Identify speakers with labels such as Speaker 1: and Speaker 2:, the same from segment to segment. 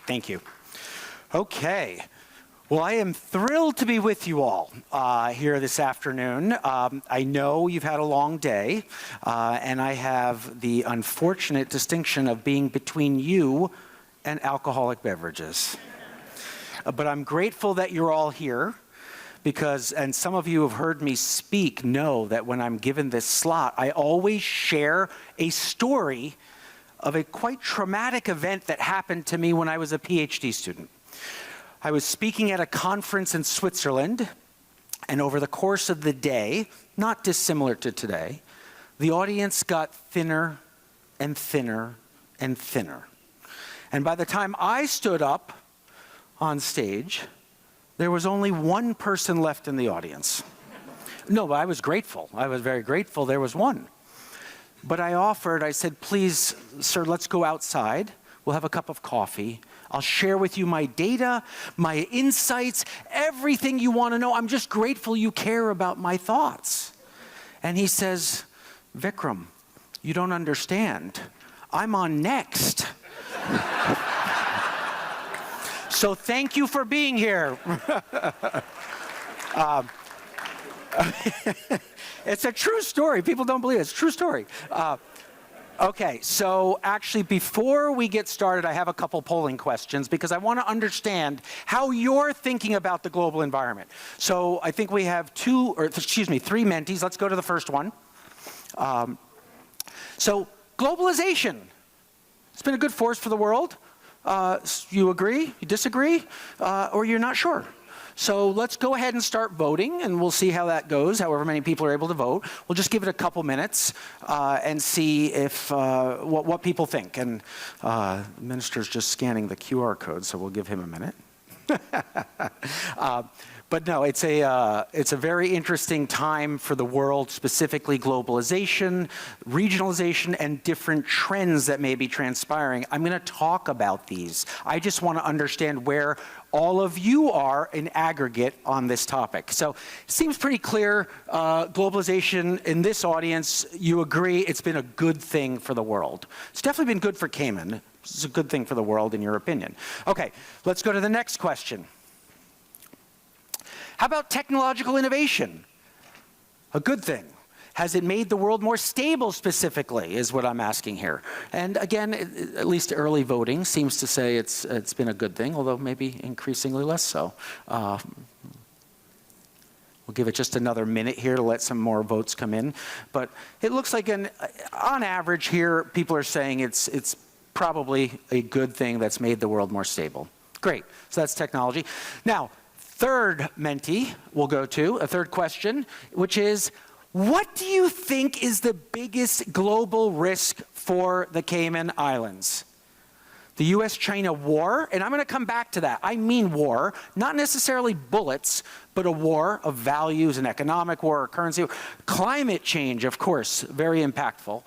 Speaker 1: Thank you. Okay. Well, I am thrilled to be with you all here this afternoon. I know you've had a long day, and I have the unfortunate distinction of being between you and alcoholic beverages. But I'm grateful that you're all here because, and some of you have heard me speak, know that when I'm given this slot, I always share a story of a quite traumatic event that happened to me when I was a PhD student. I was speaking at a conference in Switzerland, and over the course of the day, not dissimilar to today, the audience got thinner and thinner and thinner. And by the time I stood up on stage, there was only one person left in the audience. No, but I was grateful. I was very grateful there was one. But I said, please, sir, let's go outside. We'll have a cup of coffee. I'll share with you my data, my insights, everything you want to know. I'm just grateful you care about my thoughts. And he says, Vikram, you don't understand. I'm on next. So thank you for being here. It's a true story. People don't believe it. It's a true story. Okay, so actually before we get started, I have a couple polling questions because I want to understand how you're thinking about the global environment. So I think we have three mentees. Let's go to the first one. So globalization, it's been a good force for the world. You agree, you disagree, or you're not sure? So let's go ahead and start voting, and we'll see how that goes, however many people are able to vote. We'll just give it a couple minutes and see if what people think. And the minister's just scanning the QR code, so we'll give him a minute. But no, it's a very interesting time for the world, specifically globalization, regionalization, and different trends that may be transpiring. I'm going to talk about these. I just want to understand where all of you are in aggregate on this topic. So it seems pretty clear, globalization in this audience, you agree it's been a good thing for the world. It's definitely been good for Cayman. It's a good thing for the world in your opinion. Okay, let's go to the next question. How about technological innovation? A good thing. Has it made the world more stable specifically, is what I'm asking here. And again, at least early voting seems to say it's been a good thing, although maybe increasingly less so. We'll give it just another minute here to let some more votes come in. But it looks like on average here, people are saying it's probably a good thing that's made the world more stable. Great, so that's technology. Now, third mentee we'll go to, a third question, which is, what do you think is the biggest global risk for the Cayman Islands? The US-China war, and I'm going to come back to that. I mean war, not necessarily bullets, but a war of values, an economic war, a currency war. Climate change, of course, very impactful.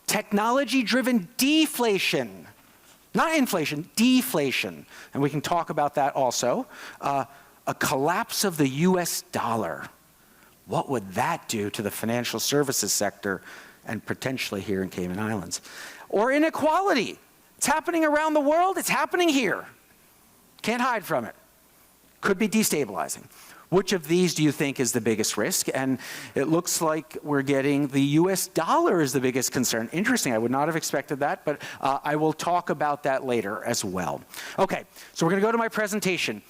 Speaker 1: Technology-driven deflation. Not inflation, deflation. And we can talk about that also. A collapse of the US dollar. What would that do to the financial services sector and potentially here in Cayman Islands? Or inequality. It's happening around the world, it's happening here. Can't hide from it. Could be destabilizing. Which of these do you think is the biggest risk? And it looks like we're getting the US dollar is the biggest concern. Interesting, I would not have expected that, but I will talk about that later as well. Okay, so we're gonna go to my presentation.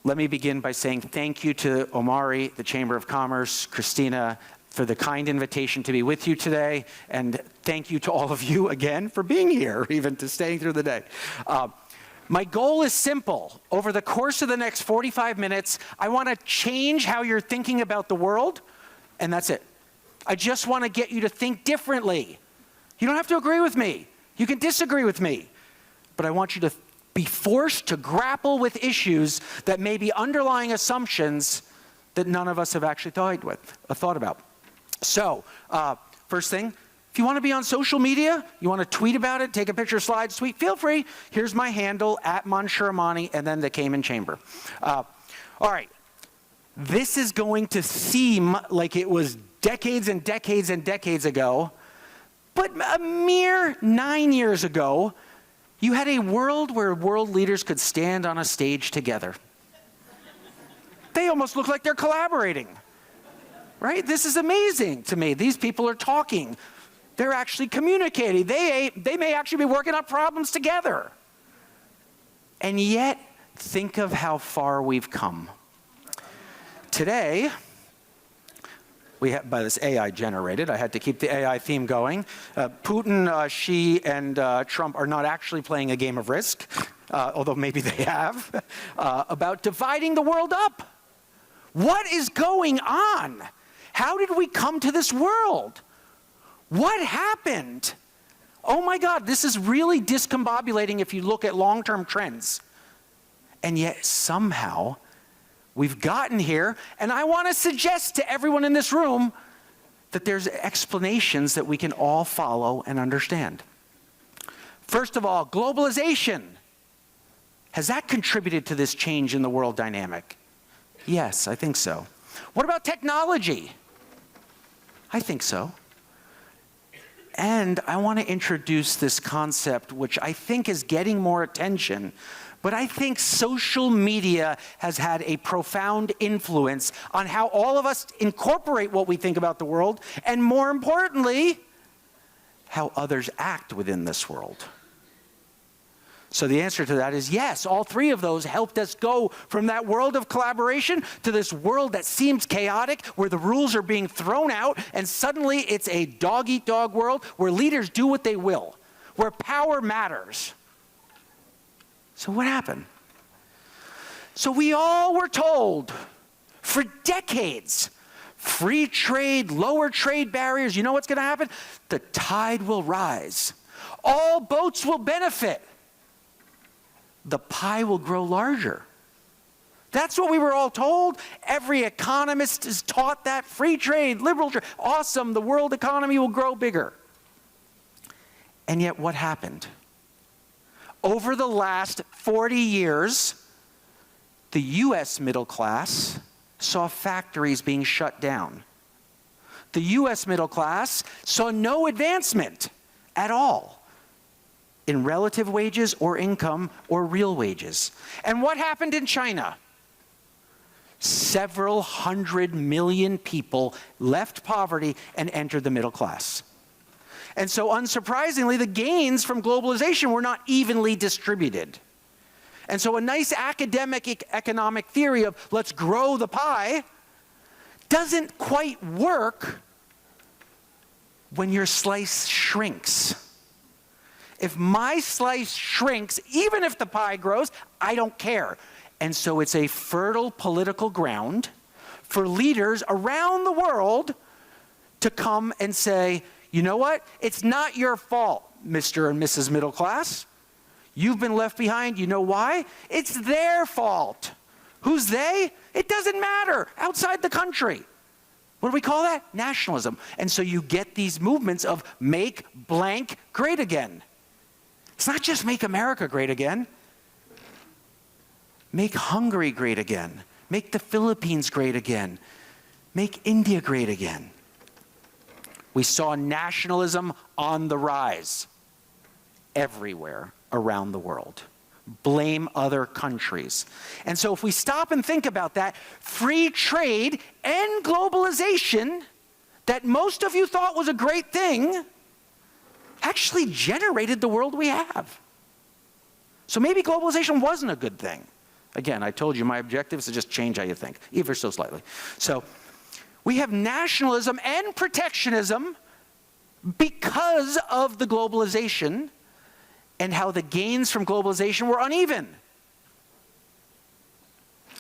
Speaker 1: Let me begin by saying thank you to Omari, the Chamber of Commerce, Christina, for the kind invitation to be with you today, and thank you to all of you again for being here, even to staying through the day. My goal is simple. Over the course of the next 45 minutes, I want to change how you're thinking about the world, and that's it. I just want to get you to think differently. You don't have to agree with me. You can disagree with me. But I want you to be forced to grapple with issues that may be underlying assumptions that none of us have actually thought about. So, first thing, if you want to be on social media, you want to tweet about it, take a picture, slides, tweet, feel free. Here's my handle, @Mansharamani, and then the Cayman Chamber. All right, this is going to seem like it was decades and decades and decades ago, but a mere 9 years ago, You had a world where world leaders could stand on a stage together. They almost look like they're collaborating, right? This is amazing to me. These people are talking. They're actually communicating. They may actually be working on problems together. And yet, think of how far we've come. Today, by this AI generated, I had to keep the AI theme going. Putin, Xi, and Trump are not actually playing a game of Risk, although maybe they have, about dividing the world up. What is going on? How did we come to this world? What happened? Oh my God, this is really discombobulating if you look at long-term trends. And yet somehow we've gotten here, and I want to suggest to everyone in this room that there's explanations that we can all follow and understand. First of all, globalization. Has that contributed to this change in the world dynamic? Yes, I think so. What about technology? I think so. And I want to introduce this concept, which I think is getting more attention, but I think social media has had a profound influence on how all of us incorporate what we think about the world, and more importantly, how others act within this world. So the answer to that is yes, all three of those helped us go from that world of collaboration to this world that seems chaotic, where the rules are being thrown out, and suddenly it's a dog-eat-dog world where leaders do what they will, where power matters. So what happened? So we all were told for decades, free trade, lower trade barriers, you know what's going to happen? The tide will rise. All boats will benefit. The pie will grow larger. That's what we were all told. Every economist is taught that. Free trade, liberal trade, awesome, the world economy will grow bigger. And yet what happened? Over the last 40 years, the US middle class saw factories being shut down. The US middle class saw no advancement at all in relative wages or income or real wages. And what happened in China? Several 100 million people left poverty and entered the middle class. And so unsurprisingly, the gains from globalization were not evenly distributed. And so a nice academic economic theory of let's grow the pie doesn't quite work when your slice shrinks. If my slice shrinks, even if the pie grows, I don't care. And so it's a fertile political ground for leaders around the world to come and say, you know what? It's not your fault, Mr. and Mrs. Middle Class. You've been left behind. You know why? It's their fault. Who's they? It doesn't matter. Outside the country. What do we call that? Nationalism. And so you get these movements of make blank great again. It's not just make America great again. Make Hungary great again. Make the Philippines great again. Make India great again. We saw nationalism on the rise everywhere around the world. Blame other countries. And so if we stop and think about that, free trade and globalization, that most of you thought was a great thing, actually generated the world we have. So maybe globalization wasn't a good thing. Again, I told you my objective is to just change how you think, ever so slightly. So we have nationalism and protectionism because of the globalization and how the gains from globalization were uneven.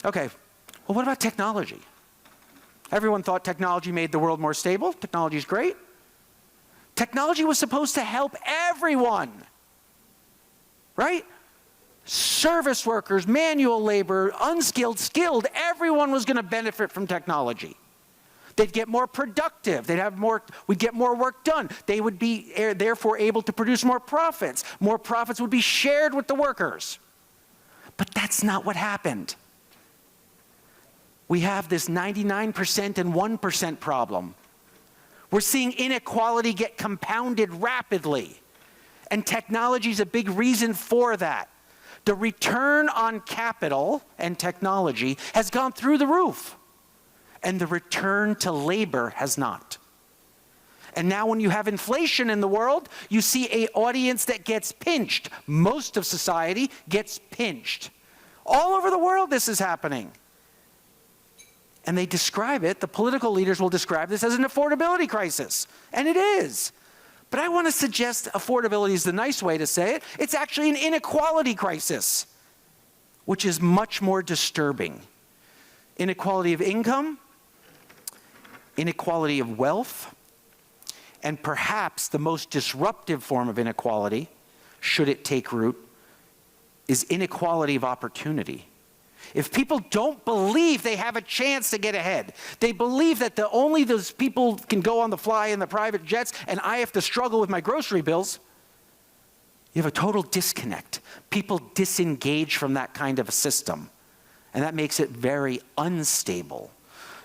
Speaker 1: Okay, well, what about technology? Everyone thought technology made the world more stable. Technology is great. Technology was supposed to help everyone, right? Service workers, manual labor, unskilled, skilled, everyone was going to benefit from technology. They'd get more productive, we'd get more work done. They would be therefore able to produce more profits. More profits would be shared with the workers. But that's not what happened. We have this 99% and 1% problem. We're seeing inequality get compounded rapidly. And technology is a big reason for that. The return on capital and technology has gone through the roof, and the return to labor has not. And now when you have inflation in the world, you see an audience that gets pinched. Most of society gets pinched. All over the world this is happening. And they describe it, the political leaders will describe this as an affordability crisis. And it is. But I want to suggest affordability is the nice way to say it. It's actually an inequality crisis, which is much more disturbing. Inequality of income, inequality of wealth, and perhaps the most disruptive form of inequality, should it take root, is inequality of opportunity. If people don't believe they have a chance to get ahead, they believe that only those people can go on the fly in the private jets and I have to struggle with my grocery bills, you have a total disconnect. People disengage from that kind of a system, and that makes it very unstable.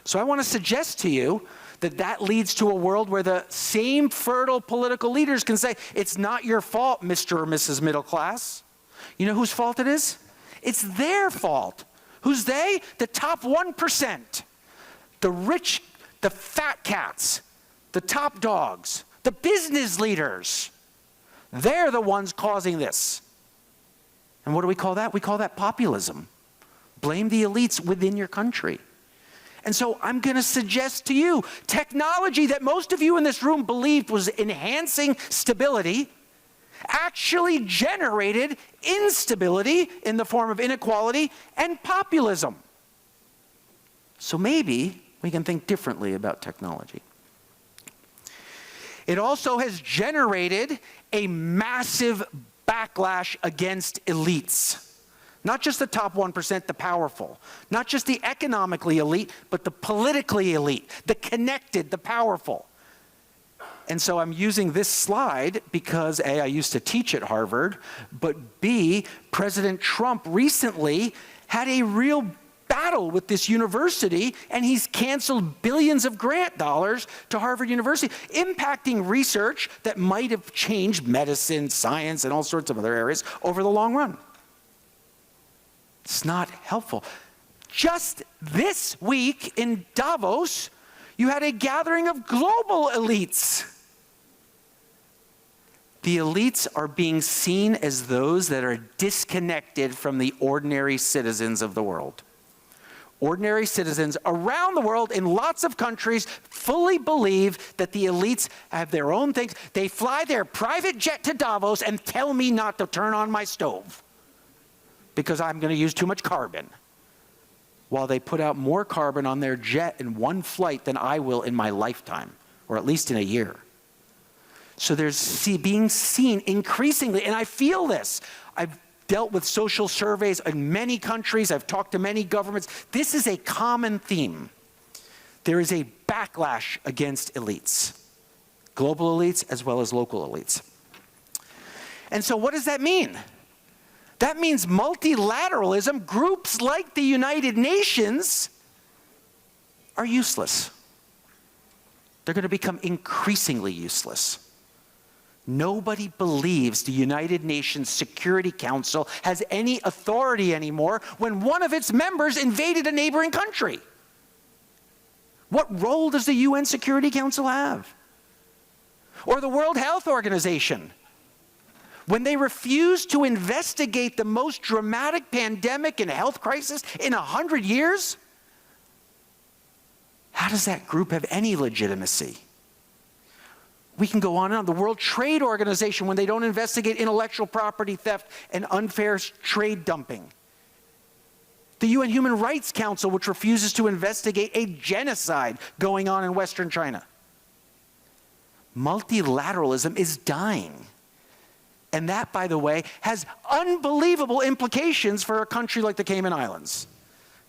Speaker 1: So I want to suggest to you that leads to a world where the same fertile political leaders can say, it's not your fault, Mr. or Mrs. Middle Class. You know whose fault it is? It's their fault. Who's they? The top 1%. The rich, the fat cats, the top dogs, the business leaders. They're the ones causing this. And what do we call that? We call that populism. Blame the elites within your country. And so I'm going to suggest to you, technology that most of you in this room believed was enhancing stability actually generated instability in the form of inequality and populism. So maybe we can think differently about technology. It also has generated a massive backlash against elites. Not just the top 1%, the powerful. Not just the economically elite, but the politically elite, the connected, the powerful. And so I'm using this slide because A, I used to teach at Harvard, but B, President Trump recently had a real battle with this university, and he's canceled billions of grant dollars to Harvard University, impacting research that might have changed medicine, science, and all sorts of other areas over the long run. It's not helpful. Just this week in Davos, you had a gathering of global elites. The elites are being seen as those that are disconnected from the ordinary citizens of the world. Ordinary citizens around the world in lots of countries fully believe that the elites have their own things. They fly their private jet to Davos and tell me not to turn on my stove because I'm going to use too much carbon, while they put out more carbon on their jet in one flight than I will in my lifetime, or at least in a year. So there's being seen increasingly, and I feel this. I've dealt with social surveys in many countries. I've talked to many governments. This is a common theme. There is a backlash against elites, global elites as well as local elites. And so what does that mean? That means multilateralism, groups like the United Nations, are useless. They're going to become increasingly useless. Nobody believes the United Nations Security Council has any authority anymore when one of its members invaded a neighboring country. What role does the UN Security Council have? Or the World Health Organization? When they refuse to investigate the most dramatic pandemic and health crisis in 100 years, how does that group have any legitimacy? We can go on and on. The World Trade Organization, when they don't investigate intellectual property theft and unfair trade dumping. The UN Human Rights Council, which refuses to investigate a genocide going on in Western China. Multilateralism is dying. And that, by the way, has unbelievable implications for a country like the Cayman Islands.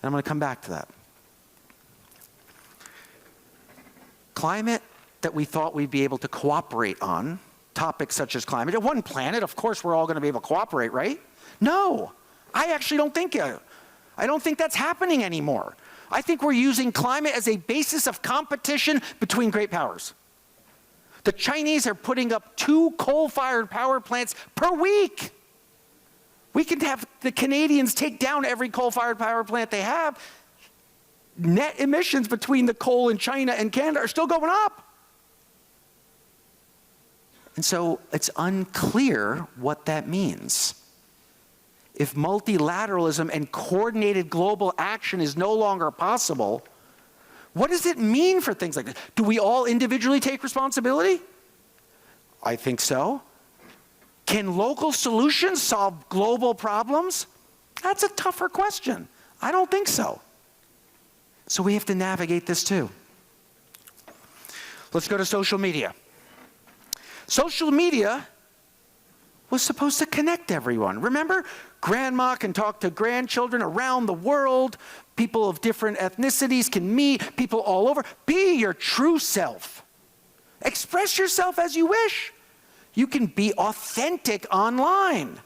Speaker 1: And I'm going to come back to that. Climate that we thought we'd be able to cooperate on, topics such as climate. At one planet, of course, we're all going to be able to cooperate, right? No, I actually don't think that's happening anymore. I think we're using climate as a basis of competition between great powers. The Chinese are putting up 2 coal-fired power plants per week. We can have the Canadians take down every coal-fired power plant they have. Net emissions between the coal in China and Canada are still going up. And so it's unclear what that means. If multilateralism and coordinated global action is no longer possible, what does it mean for things like this? Do we all individually take responsibility? I think so. Can local solutions solve global problems? That's a tougher question. I don't think so. So we have to navigate this too. Let's go to social media. Social media was supposed to connect everyone. Remember, grandma can talk to grandchildren around the world. People of different ethnicities can meet. People all over. Be your true self. Express yourself as you wish. You can be authentic online.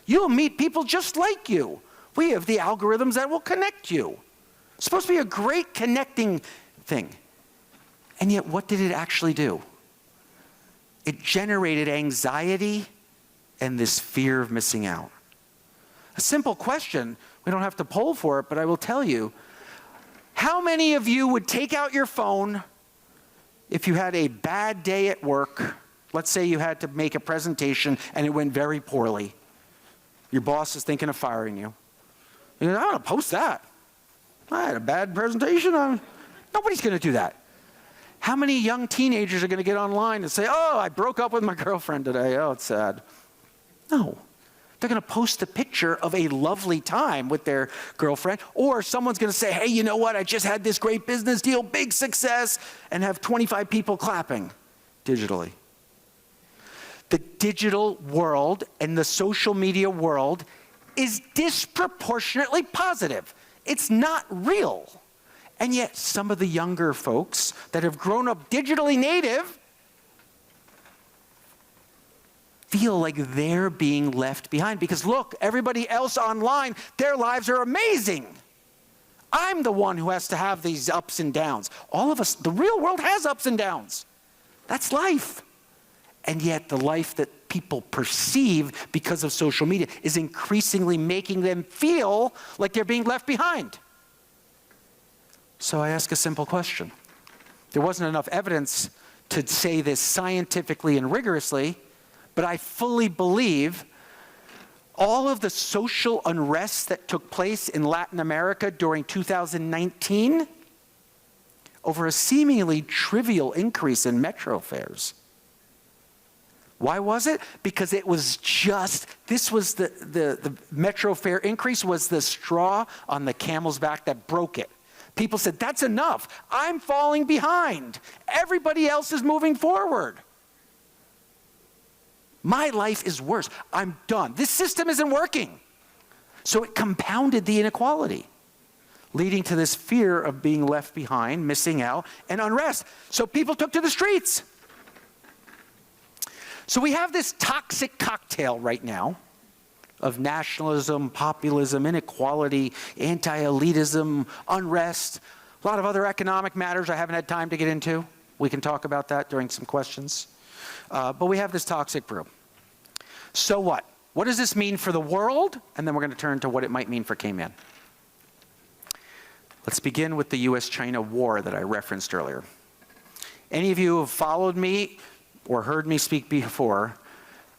Speaker 1: You'll meet people just like you. We have the algorithms that will connect you. It's supposed to be a great connecting thing. And yet, what did it actually do? It generated anxiety and this fear of missing out. A simple question, we don't have to poll for it, but I will tell you, how many of you would take out your phone if you had a bad day at work? Let's say you had to make a presentation and it went very poorly. Your boss is thinking of firing you. You know, I'm going to post that. I had a bad presentation. Nobody's going to do that. How many young teenagers are going to get online and say, oh, I broke up with my girlfriend today. Oh, it's sad. No. They're going to post a picture of a lovely time with their girlfriend, or someone's going to say, hey, you know what? I just had this great business deal, big success, and have 25 people clapping digitally. The digital world and the social media world is disproportionately positive. It's not real. And yet some of the younger folks that have grown up digitally native feel like they're being left behind because look, everybody else online, their lives are amazing. I'm the one who has to have these ups and downs. All of us, the real world has ups and downs. That's life. And yet the life that people perceive because of social media is increasingly making them feel like they're being left behind. So I ask a simple question. There wasn't enough evidence to say this scientifically and rigorously, but I fully believe all of the social unrest that took place in Latin America during 2019 over a seemingly trivial increase in metro fares. Why was it? Because it was just, this was the metro fare increase was the straw on the camel's back that broke it. People said, that's enough. I'm falling behind. Everybody else is moving forward. My life is worse. I'm done. This system isn't working. So it compounded the inequality, leading to this fear of being left behind, missing out, and unrest. So people took to the streets. So we have this toxic cocktail right now of nationalism, populism, inequality, anti-elitism, unrest, a lot of other economic matters I haven't had time to get into. We can talk about that during some questions. But we have this toxic brew. So what? What does this mean for the world? And then we're going to turn to what it might mean for Cayman. Let's begin with the US-China war that I referenced earlier. Any of you who have followed me or heard me speak before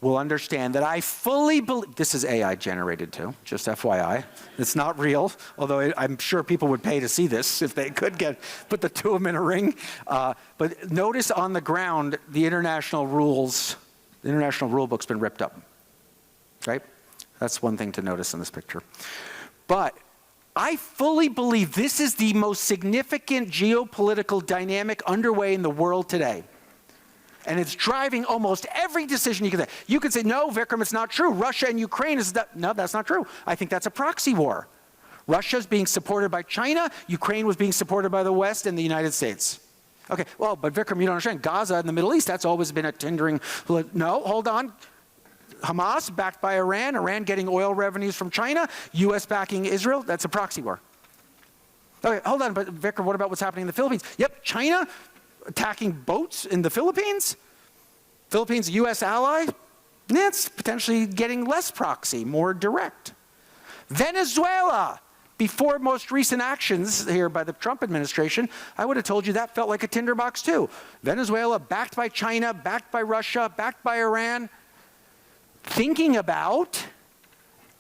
Speaker 1: will understand that I fully believe, this is AI generated too, just FYI. It's not real, although I'm sure people would pay to see this if they could put the two of them in a ring. But notice on the ground, the international rule book's been ripped up, right? That's one thing to notice in this picture. But I fully believe this is the most significant geopolitical dynamic underway in the world today. And it's driving almost every decision you can say. You could say, no, Vikram, it's not true. Russia and Ukraine is that. No, that's not true. I think that's a proxy war. Russia's being supported by China. Ukraine was being supported by the West and the United States. Okay, well, but Vikram, you don't understand. Gaza in the Middle East, that's always been a tendering. No, hold on. Hamas backed by Iran. Iran getting oil revenues from China. U.S. backing Israel. That's a proxy war. Okay, hold on. But Vikram, what about what's happening in the Philippines? Yep, China attacking boats in the Philippines? Philippines, a U.S. ally? It's potentially getting less proxy, more direct. Venezuela, before most recent actions here by the Trump administration, I would have told you that felt like a tinderbox too. Venezuela, backed by China, backed by Russia, backed by Iran, thinking about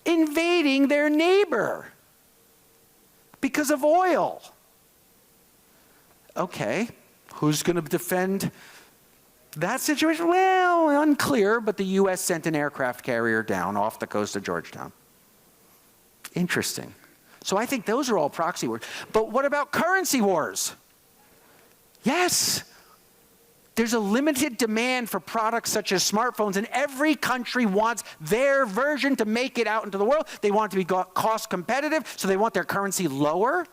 Speaker 1: invading their neighbor because of oil. Okay, who's going to defend that situation? Well, unclear, but the U.S. sent an aircraft carrier down off the coast of Georgetown. Interesting. So I think those are all proxy wars. But what about currency wars? Yes. There's a limited demand for products such as smartphones, and every country wants their version to make it out into the world. They want it to be cost competitive, so they want their currency lower.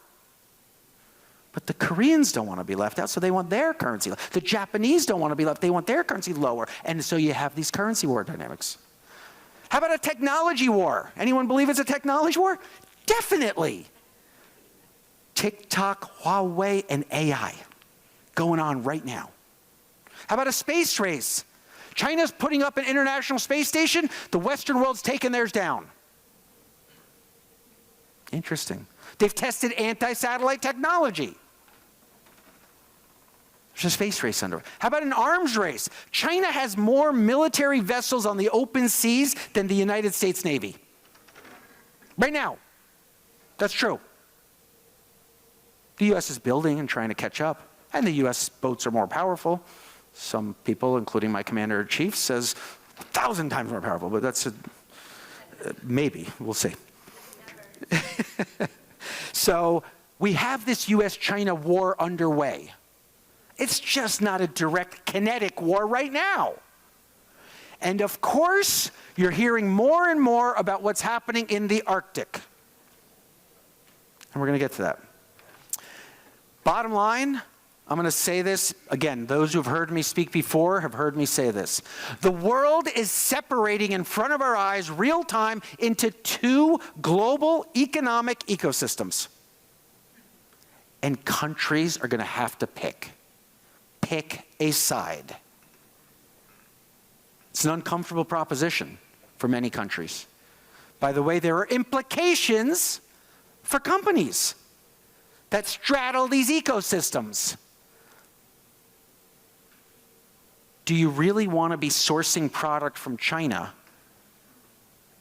Speaker 1: But the Koreans don't want to be left out, so they want their currency lower. The Japanese don't want to be left, they want their currency lower. And so you have these currency war dynamics. How about a technology war? Anyone believe it's a technology war? Definitely. TikTok, Huawei, and AI going on right now. How about a space race? China's putting up an international space station, the Western world's taking theirs down. Interesting. They've tested anti-satellite technology. There's a space race underway. How about an arms race? China has more military vessels on the open seas than the United States Navy. Right now. That's true. The U.S. is building and trying to catch up, and the U.S. boats are more powerful. Some people, including my commander-in-chief, says 1,000 times more powerful, but that's a maybe. We'll see. So we have this U.S.-China war underway. It's just not a direct kinetic war right now. And of course, you're hearing more and more about what's happening in the Arctic. And we're going to get to that. Bottom line, I'm going to say this, again, those who've heard me speak before have heard me say this. The world is separating in front of our eyes, real time, into two global economic ecosystems. And countries are going to have to pick a side. It's an uncomfortable proposition for many countries. By the way, there are implications for companies that straddle these ecosystems. Do you really want to be sourcing product from China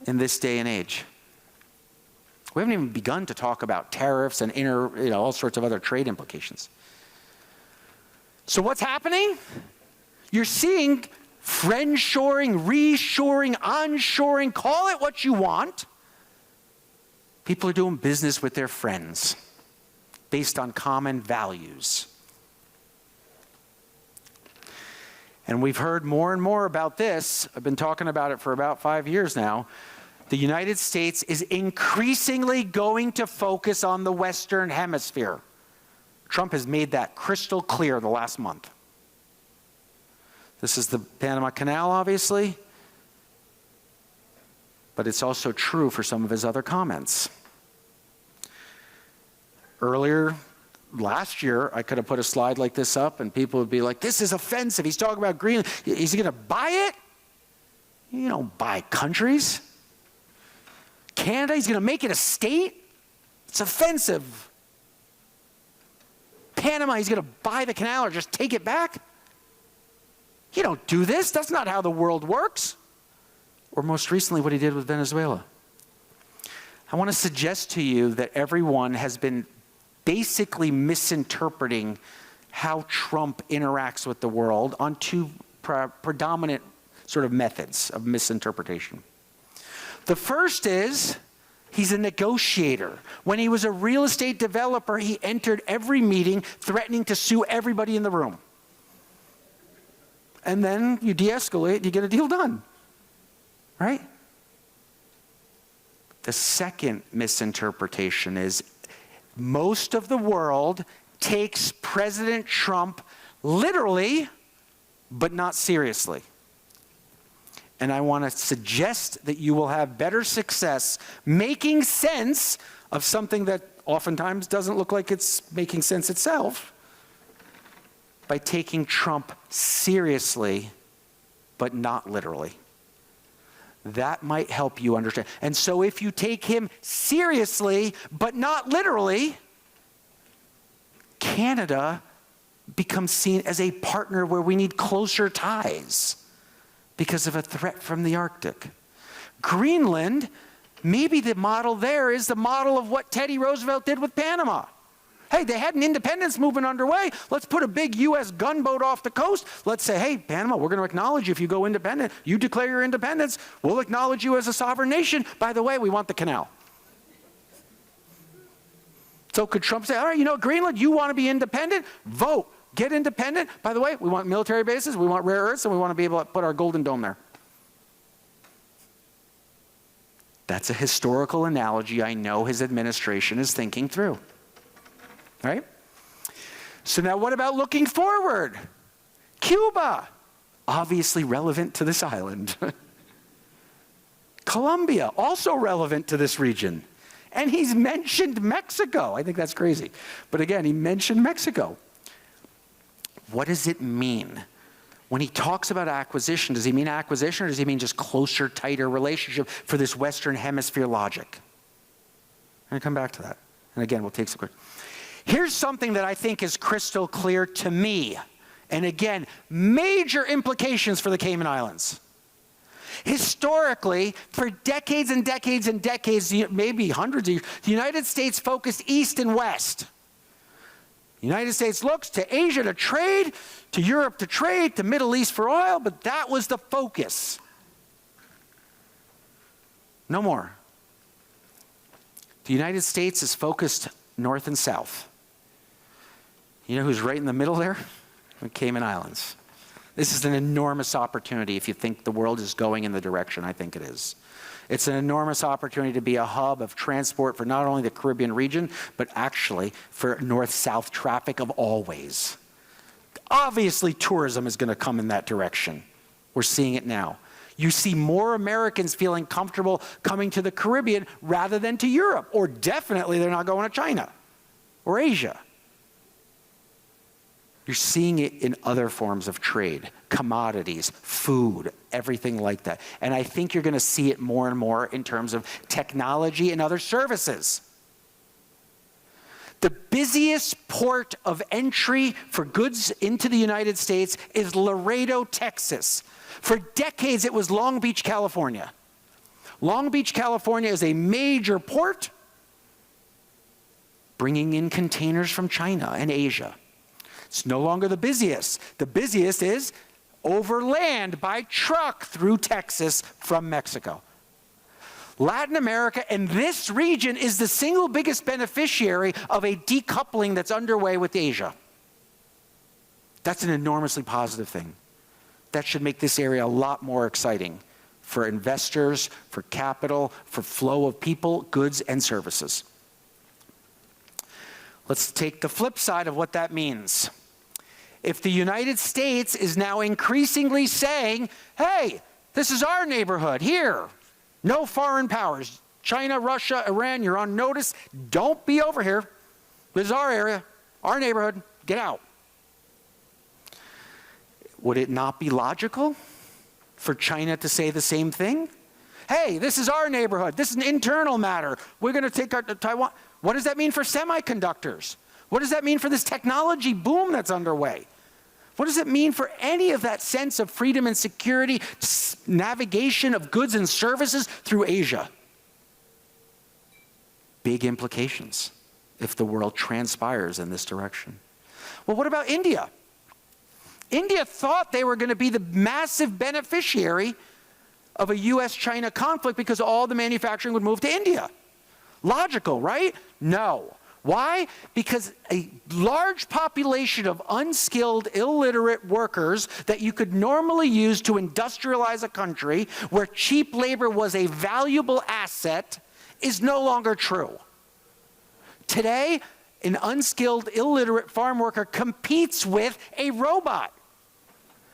Speaker 1: in this day and age? We haven't even begun to talk about tariffs and all sorts of other trade implications. So what's happening? You're seeing friendshoring, reshoring, onshoring, call it what you want. People are doing business with their friends based on common values. And we've heard more and more about this. I've been talking about it for about 5 years now. The United States is increasingly going to focus on the Western Hemisphere. Trump has made that crystal clear the last month. This is the Panama Canal, obviously, but it's also true for some of his other comments. Earlier, last year, I could have put a slide like this up and people would be like, this is offensive. He's talking about Greenland. Is he going to buy it? You don't buy countries. Canada, he's going to make it a state? It's offensive. Panama, he's going to buy the canal or just take it back? You don't do this. That's not how the world works. Or most recently, what he did with Venezuela. I want to suggest to you that everyone has been basically misinterpreting how Trump interacts with the world on two predominant sort of methods of misinterpretation. The first is he's a negotiator. When he was a real estate developer, he entered every meeting threatening to sue everybody in the room. And then you de-escalate, you get a deal done, right? The second misinterpretation is most of the world takes President Trump literally, but not seriously. And I want to suggest that you will have better success making sense of something that oftentimes doesn't look like it's making sense itself by taking Trump seriously but not literally. That might help you understand. And so if you take him seriously, but not literally, Canada becomes seen as a partner where we need closer ties because of a threat from the Arctic. Greenland, maybe the model there is the model of what Teddy Roosevelt did with Panama. Hey, they had an independence movement underway. Let's put a big U.S. gunboat off the coast. Let's say, hey, Panama, we're going to acknowledge you if you go independent. You declare your independence. We'll acknowledge you as a sovereign nation. By the way, we want the canal. So could Trump say, all right, you know, Greenland, you want to be independent? Vote. Get independent. By the way, we want military bases, we want rare earths, and we want to be able to put our golden dome there. That's a historical analogy I know his administration is thinking through. Right? So now what about looking forward? Cuba, obviously relevant to this island. Colombia, also relevant to this region. And he's mentioned Mexico. I think that's crazy. But again, he mentioned Mexico. What does it mean? When he talks about acquisition, does he mean acquisition or does he mean just closer, tighter relationship for this Western Hemisphere logic? I'm going to come back to that. And again, we'll take some quick. Here's something that I think is crystal clear to me. And again, major implications for the Cayman Islands. Historically, for decades and decades and decades, maybe hundreds of years, the United States focused east and west. The United States looks to Asia to trade, to Europe to trade, to Middle East for oil, but that was the focus. No more. The United States is focused north and south. You know who's right in the middle there? The Cayman Islands. This is an enormous opportunity if you think the world is going in the direction I think it is. It's an enormous opportunity to be a hub of transport for not only the Caribbean region, but actually for north-south traffic of always. Obviously, tourism is going to come in that direction. We're seeing it now. You see more Americans feeling comfortable coming to the Caribbean rather than to Europe, or definitely they're not going to China or Asia. You're seeing it in other forms of trade, commodities, food, everything like that. And I think you're going to see it more and more in terms of technology and other services. The busiest port of entry for goods into the United States is Laredo, Texas. For decades, it was Long Beach, California. Long Beach, California is a major port bringing in containers from China and Asia. It's no longer the busiest. The busiest is overland by truck through Texas from Mexico. Latin America and this region is the single biggest beneficiary of a decoupling that's underway with Asia. That's an enormously positive thing. That should make this area a lot more exciting for investors, for capital, for flow of people, goods, and services. Let's take the flip side of what that means. If the United States is now increasingly saying, hey, this is our neighborhood here, no foreign powers, China, Russia, Iran, you're on notice, don't be over here. This is our area, our neighborhood, get out. Would it not be logical for China to say the same thing? Hey, this is our neighborhood, this is an internal matter, we're going to take our Taiwan. What does that mean for semiconductors? What does that mean for this technology boom that's underway? What does it mean for any of that sense of freedom and security, navigation of goods and services through Asia? Big implications if the world transpires in this direction. Well, what about India? India thought they were going to be the massive beneficiary of a US-China conflict because all the manufacturing would move to India. Logical, right? No. Why? Because a large population of unskilled, illiterate workers that you could normally use to industrialize a country where cheap labor was a valuable asset is no longer true. Today, an unskilled, illiterate farm worker competes with a robot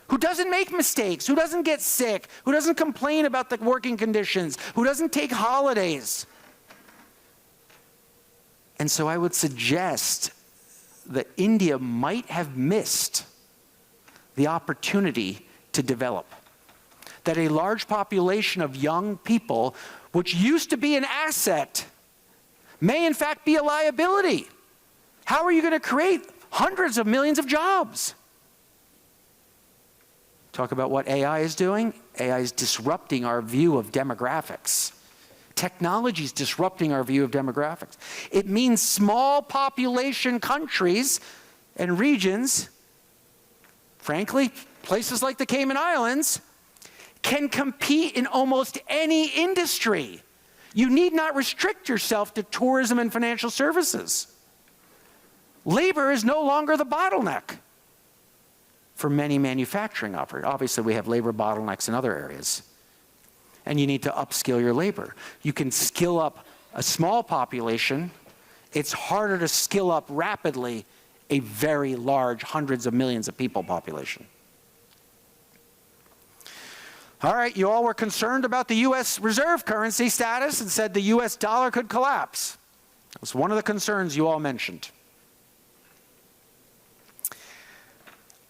Speaker 1: who doesn't make mistakes, who doesn't get sick, who doesn't complain about the working conditions, who doesn't take holidays. And so I would suggest that India might have missed the opportunity to develop that a large population of young people, which used to be an asset, may in fact be a liability. How are you going to create hundreds of millions of jobs? Talk about what AI is doing. AI is disrupting our view of demographics. Technology is disrupting our view of demographics. It means small population countries and regions, frankly, places like the Cayman Islands, can compete in almost any industry. You need not restrict yourself to tourism and financial services. Labor is no longer the bottleneck for many manufacturing operators. Obviously, we have labor bottlenecks in other areas. And you need to upskill your labor. You can skill up a small population. It's harder to skill up rapidly a very large, hundreds of millions of people population. All right, you all were concerned about the US reserve currency status and said the US dollar could collapse. That was one of the concerns you all mentioned.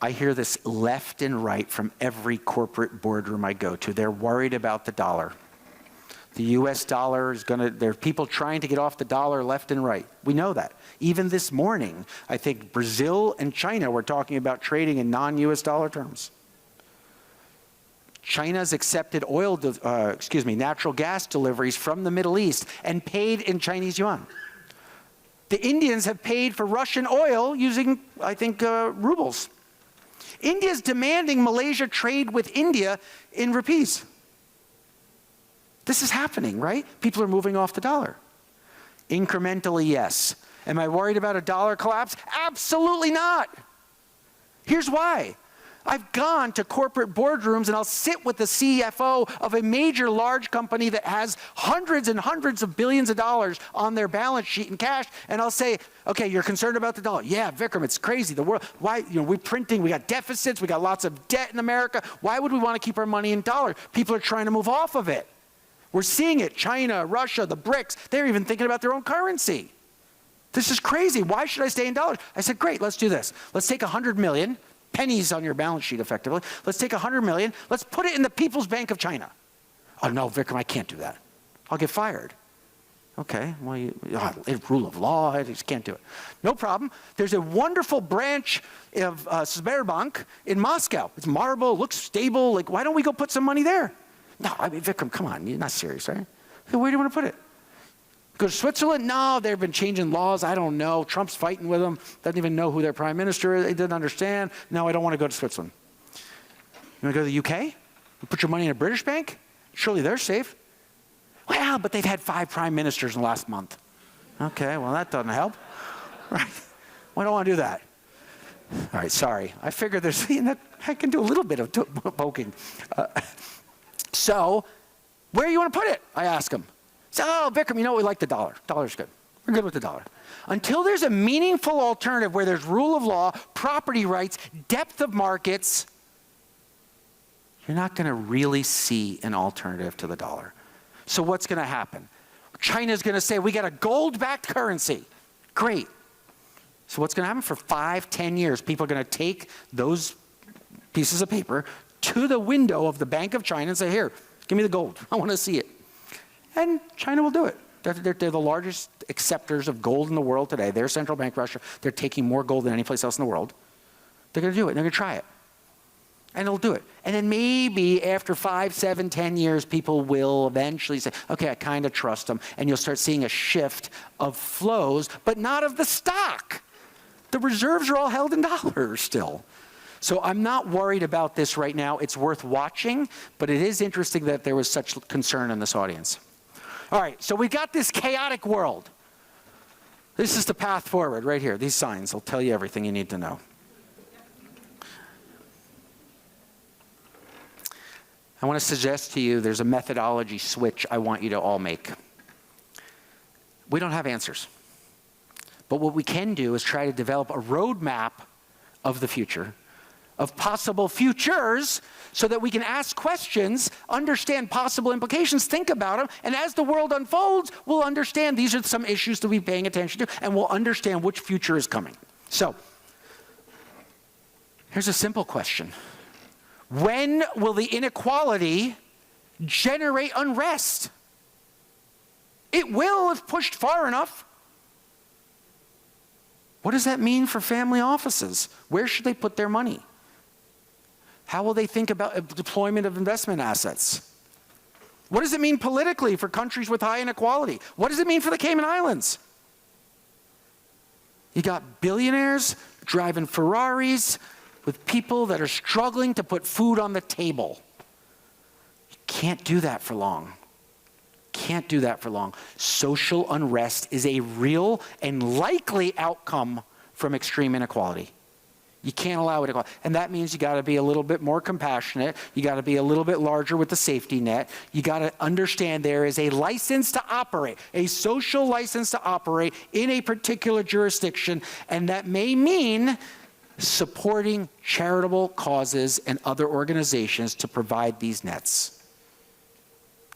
Speaker 1: I hear this left and right from every corporate boardroom I go to. They're worried about the dollar. The US dollar is going to, there are people trying to get off the dollar left and right. We know that. Even this morning, I think Brazil and China were talking about trading in non-US dollar terms. China's accepted natural gas deliveries from the Middle East and paid in Chinese yuan. The Indians have paid for Russian oil using, I think, rubles. India's demanding Malaysia trade with India in rupees. This is happening, right? People are moving off the dollar. Incrementally, yes. Am I worried about a dollar collapse? Absolutely not. Here's why. I've gone to corporate boardrooms and I'll sit with the CFO of a major large company that has hundreds and hundreds of billions of dollars on their balance sheet in cash, and I'll say, okay, you're concerned about the dollar. Yeah, Vikram, it's crazy. The world, why, we're printing, we got deficits, we got lots of debt in America. Why would we want to keep our money in dollars? People are trying to move off of it. We're seeing it. China, Russia, the BRICS, they're even thinking about their own currency. This is crazy. Why should I stay in dollars? I said, great, let's do this. Let's take 100 million, pennies on your balance sheet effectively. Let's take 100 million, let's put it in the People's Bank of China. Oh no, Vikram, I can't do that. I'll get fired. Okay, well, rule of law, I just can't do it. No problem. There's a wonderful branch of Sberbank in Moscow. It's marble, looks stable. Like, why don't we go put some money there? No, I mean, Vikram, come on, you're not serious, right? Where do you want to put it? Go to Switzerland? No, they've been changing laws. I don't know. Trump's fighting with them. Doesn't even know who their prime minister is. He doesn't understand. No, I don't want to go to Switzerland. You want to go to the UK? You put your money in a British bank? Surely they're safe. Well, but they've had 5 prime ministers in the last month. Okay, well, that doesn't help. Right? Well, I don't want to do that. All right, sorry. I figured there's, I can do a little bit of poking. So, where do you want to put it? I ask him. So, oh, Vikram, you know, we like the dollar. Dollar's good. We're good with the dollar. Until there's a meaningful alternative where there's rule of law, property rights, depth of markets, you're not going to really see an alternative to the dollar. So what's going to happen? China's going to say, we got a gold-backed currency. Great. So what's going to happen? For 5, 10 years, people are going to take those pieces of paper to the window of the Bank of China and say, here, give me the gold. I want to see it. And China will do it. They're the largest acceptors of gold in the world today. Their central bank, Russia, they're taking more gold than any place else in the world. They're going to do it. They're going to try it. And they'll do it. And then maybe after 5, 7, 10 years, people will eventually say, okay, I kind of trust them. And you'll start seeing a shift of flows, but not of the stock. The reserves are all held in dollars still. So I'm not worried about this right now. It's worth watching, but it is interesting that there was such concern in this audience. All right, so we've got this chaotic world. This is the path forward right here. These signs will tell you everything you need to know. I want to suggest to you there's a methodology switch I want you to all make. We don't have answers. But what we can do is try to develop a roadmap of the future, of possible futures, so that we can ask questions, understand possible implications, think about them, and as the world unfolds, we'll understand these are some issues to be paying attention to, and we'll understand which future is coming. So, here's a simple question. When will the inequality generate unrest? It will if pushed far enough. What does that mean for family offices? Where should they put their money? How will they think about deployment of investment assets? What does it mean politically for countries with high inequality? What does it mean for the Cayman Islands? You got billionaires driving Ferraris with people that are struggling to put food on the table. You can't do that for long. Can't do that for long. Social unrest is a real and likely outcome from extreme inequality. You can't allow it. And that means you got to be a little bit more compassionate. You got to be a little bit larger with the safety net. You got to understand there is a license to operate, a social license to operate in a particular jurisdiction. And that may mean supporting charitable causes and other organizations to provide these nets.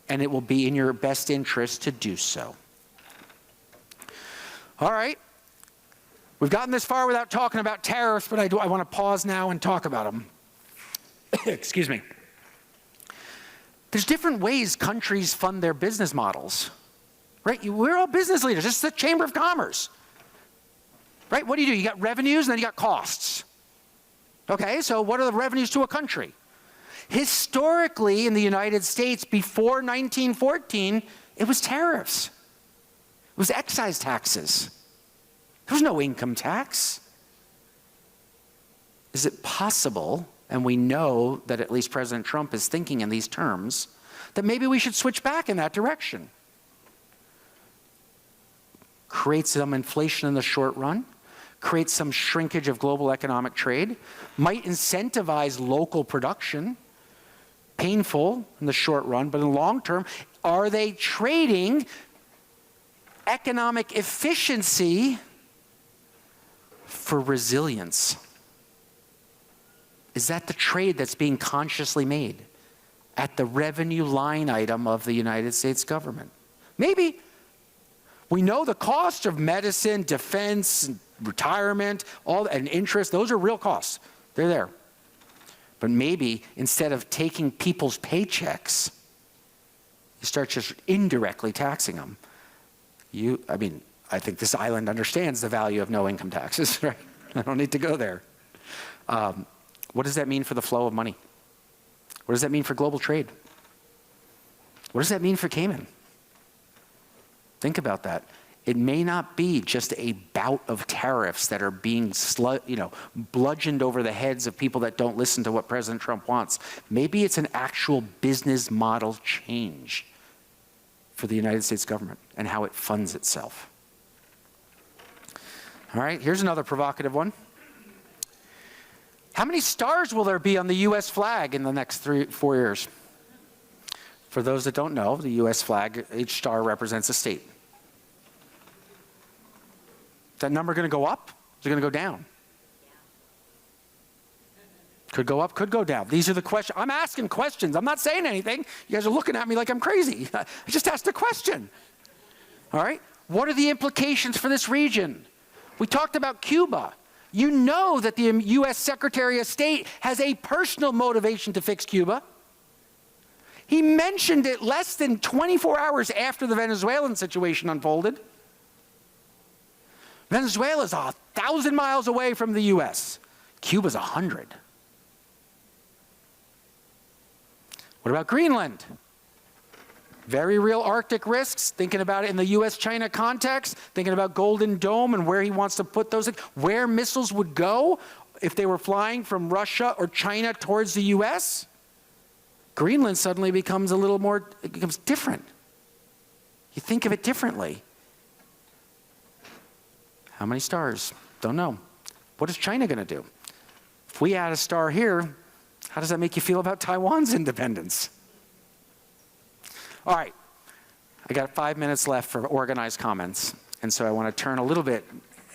Speaker 1: And it will be in your best interest to do so. All right. We've gotten this far without talking about tariffs, but I want to pause now and talk about them. Excuse me. There's different ways countries fund their business models, right? We're all business leaders. This is the Chamber of Commerce, right? What do? You got revenues and then you got costs. Okay, so what are the revenues to a country? Historically, in the United States, before 1914, it was tariffs. It was excise taxes. There was no income tax. Is it possible, and we know that at least President Trump is thinking in these terms, that maybe we should switch back in that direction? Create some inflation in the short run, create some shrinkage of global economic trade, might incentivize local production. Painful in the short run, but in the long term, are they trading economic efficiency for resilience? Is that the trade that's being consciously made at the revenue line item of the United States government? Maybe. We know the cost of medicine, defense, retirement, and interest, those are real costs. They're there. But maybe instead of taking people's paychecks, you start just indirectly taxing them. I think this island understands the value of no income taxes, right? I don't need to go there. What does that mean for the flow of money? What does that mean for global trade? What does that mean for Cayman? Think about that. It may not be just a bout of tariffs that are being bludgeoned over the heads of people that don't listen to what President Trump wants. Maybe it's an actual business model change for the United States government and how it funds itself. All right, here's another provocative one. How many stars will there be on the U.S. flag in the next 3-4 years? For those that don't know, the U.S. flag, each star represents a state. Is that number going to go up? Is it going to go down? Could go up, could go down. These are the questions. I'm asking questions. I'm not saying anything. You guys are looking at me like I'm crazy. I just asked a question. All right? What are the implications for this region? We talked about Cuba. You know that the U.S. Secretary of State has a personal motivation to fix Cuba. He mentioned it less than 24 hours after the Venezuelan situation unfolded. Venezuela is 1,000 miles away from the U.S. Cuba's 100. What about Greenland? Very real Arctic risks, thinking about it in the U.S.-China context, thinking about Golden Dome and where he wants to put those, where missiles would go if they were flying from Russia or China towards the U.S. Greenland suddenly becomes a little more, it becomes different. You think of it differently. How many stars? Don't know. What is China going to do? If we add a star here, how does that make you feel about Taiwan's independence? All right, I got 5 minutes left for organized comments, and so I want to turn a little bit,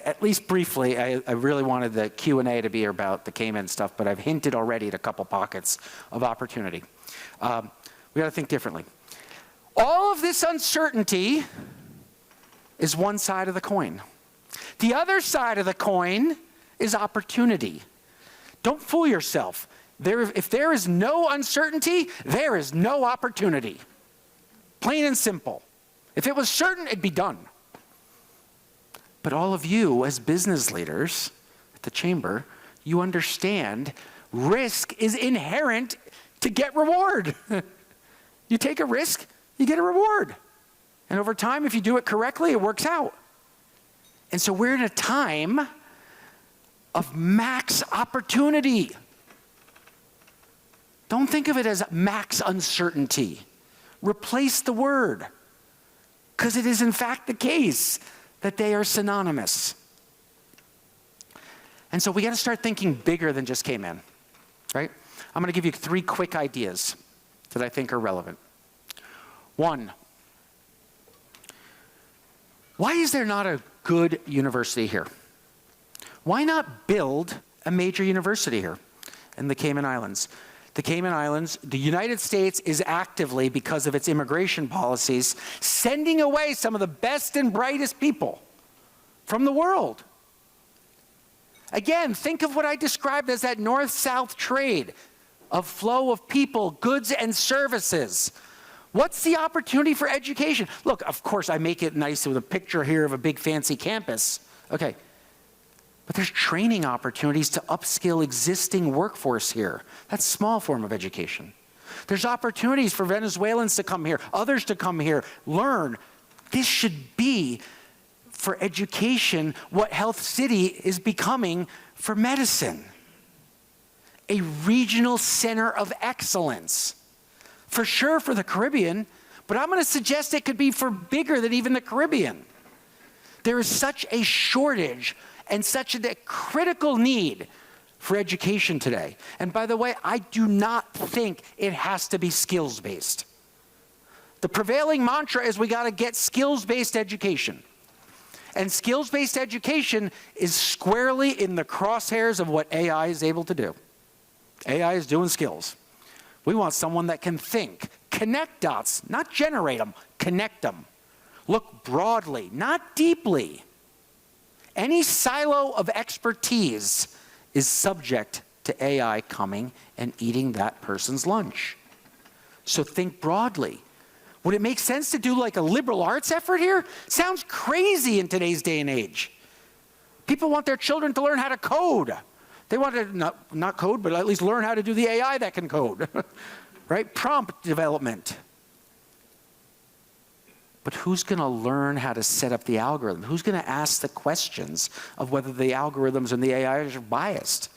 Speaker 1: at least briefly, I really wanted the Q&A to be about the Cayman stuff, but I've hinted already at a couple pockets of opportunity. We got to think differently. All of this uncertainty is one side of the coin. The other side of the coin is opportunity. Don't fool yourself. If there is no uncertainty, there is no opportunity. Plain and simple. If it was certain, it'd be done. But all of you as business leaders at the chamber, you understand risk is inherent to get reward. You take a risk, you get a reward. And over time, if you do it correctly, it works out. And so we're in a time of max opportunity. Don't think of it as max uncertainty. Replace the word, because it is in fact the case that they are synonymous. And so we got to start thinking bigger than just Cayman, right? I'm going to give you 3 quick ideas that I think are relevant. 1, why is there not a good university here? Why not build a major university here in the Cayman Islands? The Cayman Islands, the United States is actively, because of its immigration policies, sending away some of the best and brightest people from the world. Again, think of what I described as that north-south trade of flow of people, goods, and services. What's the opportunity for education? Look, of course, I make it nice with a picture here of a big fancy campus. Okay. But there's training opportunities to upskill existing workforce here. That's a small form of education. There's opportunities for Venezuelans to come here, others to come here, learn. This should be, for education, what Health City is becoming for medicine. A regional center of excellence. For sure for the Caribbean, but I'm going to suggest it could be for bigger than even the Caribbean. There is such a shortage and such a critical need for education today. And by the way, I do not think it has to be skills-based. The prevailing mantra is we got to get skills-based education. And skills-based education is squarely in the crosshairs of what AI is able to do. AI is doing skills. We want someone that can think, connect dots, not generate them, connect them. Look broadly, not deeply. Any silo of expertise is subject to AI coming and eating that person's lunch. So think broadly. Would it make sense to do like a liberal arts effort here? Sounds crazy in today's day and age. People want their children to learn how to code. They want to not code, but at least learn how to do the AI that can code, right? Prompt development. But who's going to learn how to set up the algorithm? Who's going to ask the questions of whether the algorithms and the AI are biased?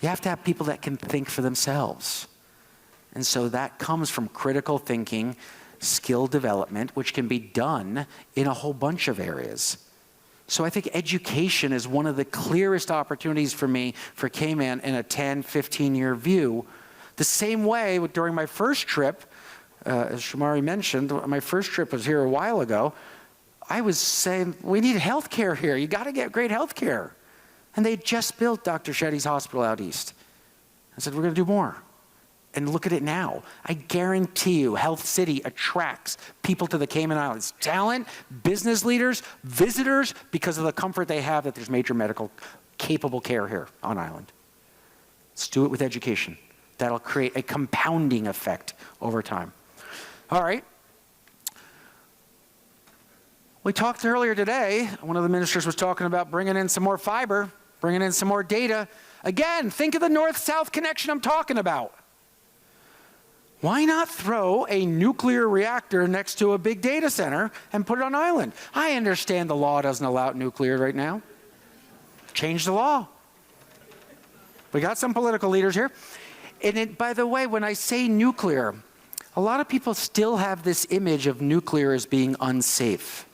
Speaker 1: You have to have people that can think for themselves. And so that comes from critical thinking, skill development, which can be done in a whole bunch of areas. So I think education is one of the clearest opportunities for me for Cayman in a 10, 15-year view. The same way during my first trip, as Shamari mentioned, my first trip was here a while ago. I was saying, we need health care here. You got to get great health care. And they just built Dr. Shetty's hospital out east. I said, we're going to do more. And look at it now. I guarantee you, Health City attracts people to the Cayman Islands. Talent, business leaders, visitors, because of the comfort they have that there's major medical capable care here on island. Let's do it with education. That'll create a compounding effect over time. All right. We talked earlier today, one of the ministers was talking about bringing in some more fiber, bringing in some more data. Again, think of the north-south connection I'm talking about. Why not throw a nuclear reactor next to a big data center and put it on island? I understand the law doesn't allow nuclear right now. Change the law. We got some political leaders here. And by the way, when I say nuclear, a lot of people still have this image of nuclear as being unsafe.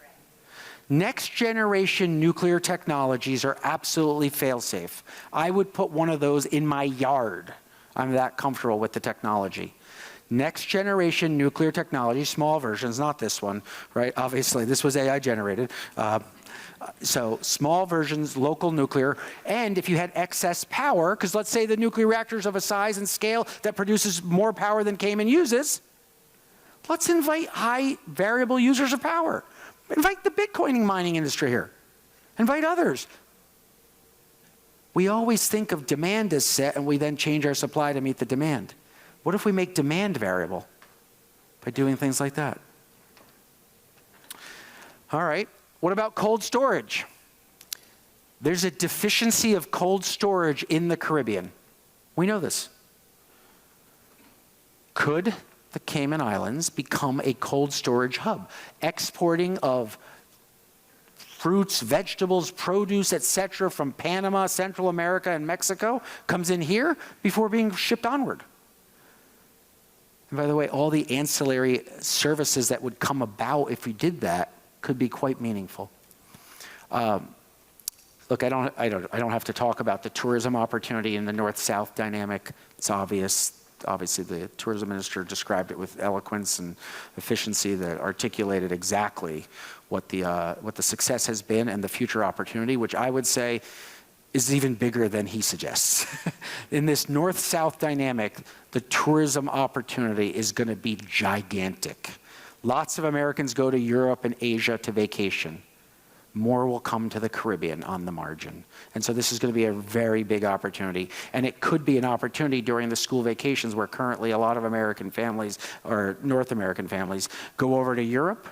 Speaker 1: Next generation nuclear technologies are absolutely fail-safe. I would put one of those in my yard. I'm that comfortable with the technology. Next generation nuclear technology, small versions, not this one, right? Obviously, this was AI generated. So small versions, local nuclear, and if you had excess power, because let's say the nuclear reactor is of a size and scale that produces more power than Cayman uses, let's invite high variable users of power. Invite the Bitcoining mining industry here. Invite others. We always think of demand as set and we then change our supply to meet the demand. What if we make demand variable by doing things like that? All right, what about cold storage? There's a deficiency of cold storage in the Caribbean. We know this. Could the Cayman Islands become a cold storage hub? Exporting of fruits, vegetables, produce, etc. from Panama, Central America, and Mexico comes in here before being shipped onward. And by the way, all the ancillary services that would come about if we did that could be quite meaningful. Look, I don't have to talk about the tourism opportunity in the North-South dynamic. It's obvious. Obviously, the tourism minister described it with eloquence and efficiency that articulated exactly what the success has been and the future opportunity, which I would say is even bigger than he suggests. In this North-South dynamic, the tourism opportunity is going to be gigantic. Lots of Americans go to Europe and Asia to vacation. More will come to the Caribbean on the margin. And so this is going to be a very big opportunity. And it could be an opportunity during the school vacations where currently a lot of American families, or North American families, go over to Europe,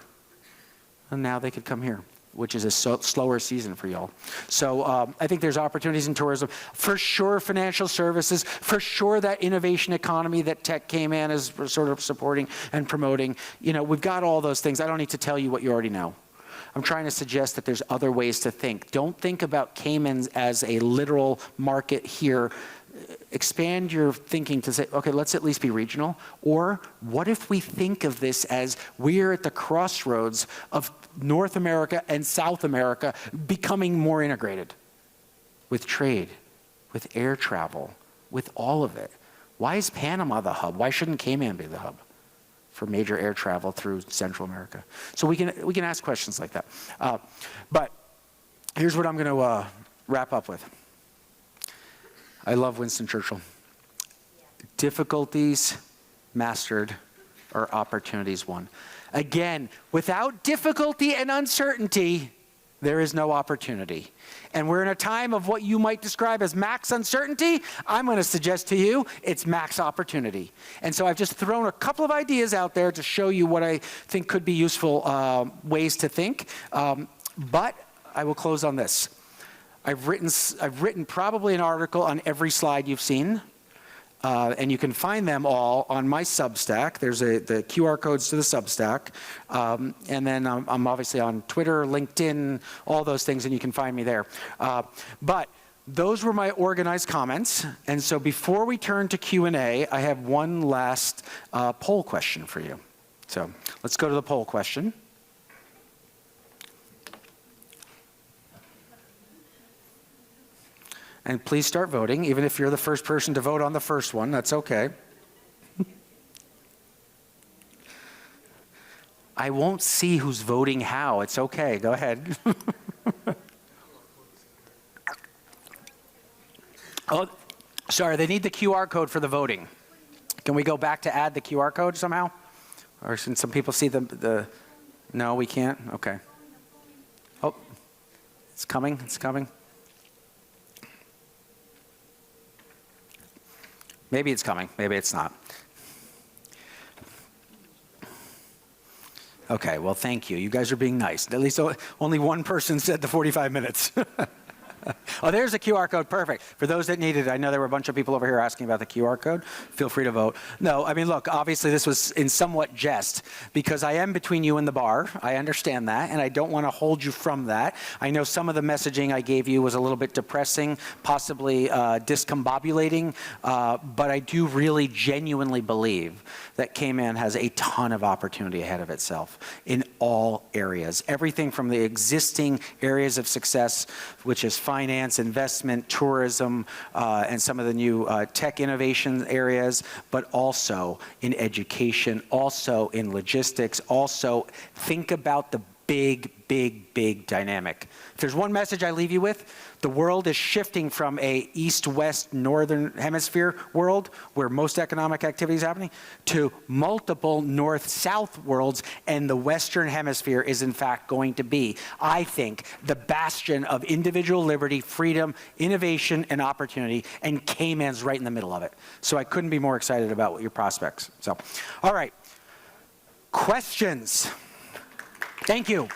Speaker 1: and now they could come here, which is a slower season for y'all. So I think there's opportunities in tourism. For sure, financial services. For sure, that innovation economy that Tech Cayman is sort of supporting and promoting. You know, we've got all those things. I don't need to tell you what you already know. I'm trying to suggest that there's other ways to think. Don't think about Caymans as a literal market here. Expand your thinking to say, okay, let's at least be regional. Or what if we think of this as we're at the crossroads of North America and South America becoming more integrated with trade, with air travel, with all of it. Why is Panama the hub? Why shouldn't Cayman be the hub for major air travel through Central America? So we can ask questions like that. But here's what I'm going to wrap up with. I love Winston Churchill. Difficulties mastered or opportunities won. Again, without difficulty and uncertainty, there is no opportunity. And we're in a time of what you might describe as max uncertainty. I'm going to suggest to you it's max opportunity. And so I've just thrown a couple of ideas out there to show you what I think could be useful ways to think. But I will close on this. I've written probably an article on every slide you've seen. And you can find them all on my Substack. There's the QR codes to the Substack. And then I'm obviously on Twitter, LinkedIn, all those things, and you can find me there. But those were my organized comments. And so before we turn to Q&A, I have one last poll question for you. So let's go to the poll question. And please start voting, even if you're the first person to vote on the first one, that's okay. I won't see who's voting how, it's okay, go ahead. Oh, sorry, they need the QR code for the voting. Can we go back to add the QR code somehow? Or can some people see the no, we can't? Okay. Oh, it's coming, it's coming. Maybe it's coming, maybe it's not. Okay, well, thank you. You guys are being nice. At least only one person said the 45 minutes. Oh, there's the QR code, perfect. For those that need it, I know there were a bunch of people over here asking about the QR code. Feel free to vote. No, I mean, look, obviously this was in somewhat jest because I am between you and the bar. I understand that, and I don't want to hold you from that. I know some of the messaging I gave you was a little bit depressing, possibly discombobulating, but I do really genuinely believe that Cayman has a ton of opportunity ahead of itself in all areas. Everything from the existing areas of success, which is finance, investment, tourism, and some of the new tech innovation areas, but also in education, also in logistics, also think about the big big, big dynamic. If there's one message I leave you with, the world is shifting from a east-west northern hemisphere world where most economic activity is happening to multiple north-south worlds, and the western hemisphere is in fact going to be, I think, the bastion of individual liberty, freedom, innovation, and opportunity, and Cayman's right in the middle of it. So I couldn't be more excited about your prospects. So, all right. Questions? Thank you.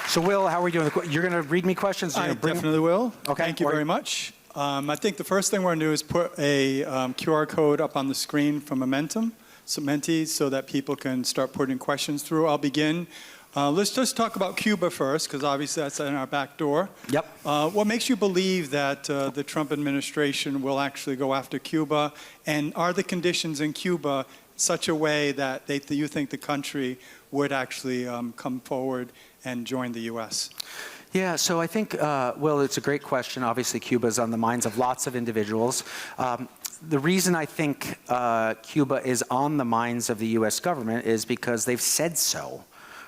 Speaker 1: So Will, how are we doing? You're going to read me questions?
Speaker 2: I definitely will.
Speaker 1: Okay.
Speaker 2: Thank you very much. I think the first thing we're going to do is put a QR code up on the screen from Menti, so that people can start putting questions through. I'll begin. Let's just talk about Cuba first, because obviously that's in our back door.
Speaker 1: Yep.
Speaker 2: What makes you believe that the Trump administration will actually go after Cuba? And are the conditions in Cuba such a way that you think the country would actually come forward and join the U.S.?
Speaker 1: Yeah, so I think, Will, it's a great question. Obviously, Cuba is on the minds of lots of individuals. The reason I think Cuba is on the minds of the U.S. government is because they've said so.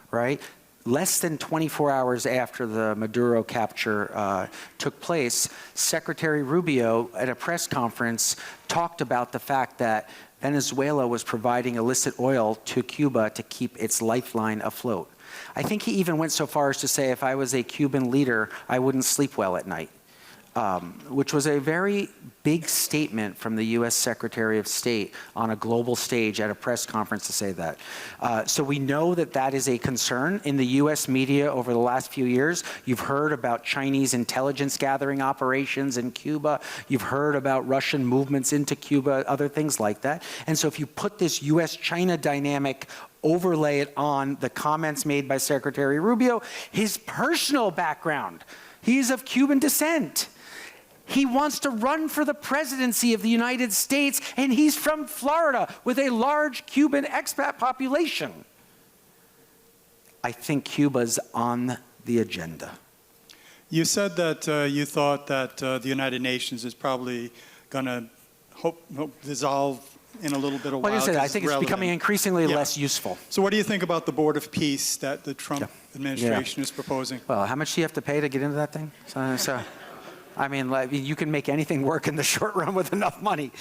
Speaker 1: Right? Less than 24 hours after the Maduro capture took place, Secretary Rubio at a press conference talked about the fact that Venezuela was providing illicit oil to Cuba to keep its lifeline afloat. I think he even went so far as to say, if I was a Cuban leader, I wouldn't sleep well at night. Which was a very big statement from the U.S. Secretary of State on a global stage at a press conference to say that. So we know that that is a concern in the U.S. media over the last few years. You've heard about Chinese intelligence gathering operations in Cuba. You've heard about Russian movements into Cuba, other things like that. And so if you put this U.S.-China dynamic, overlay it on the comments made by Secretary Rubio, his personal background, he's of Cuban descent. He wants to run for the presidency of the United States, and he's from Florida with a large Cuban expat population. I think Cuba's on the agenda.
Speaker 2: You said that you thought that the United Nations is probably going to dissolve in a little bit of while.
Speaker 1: Like I said, I think it's becoming increasingly less useful.
Speaker 2: So what do you think about the Board of Peace that the Trump administration is proposing?
Speaker 1: Well, how much do you have to pay to get into that thing? So I mean, you can make anything work in the short run with enough money.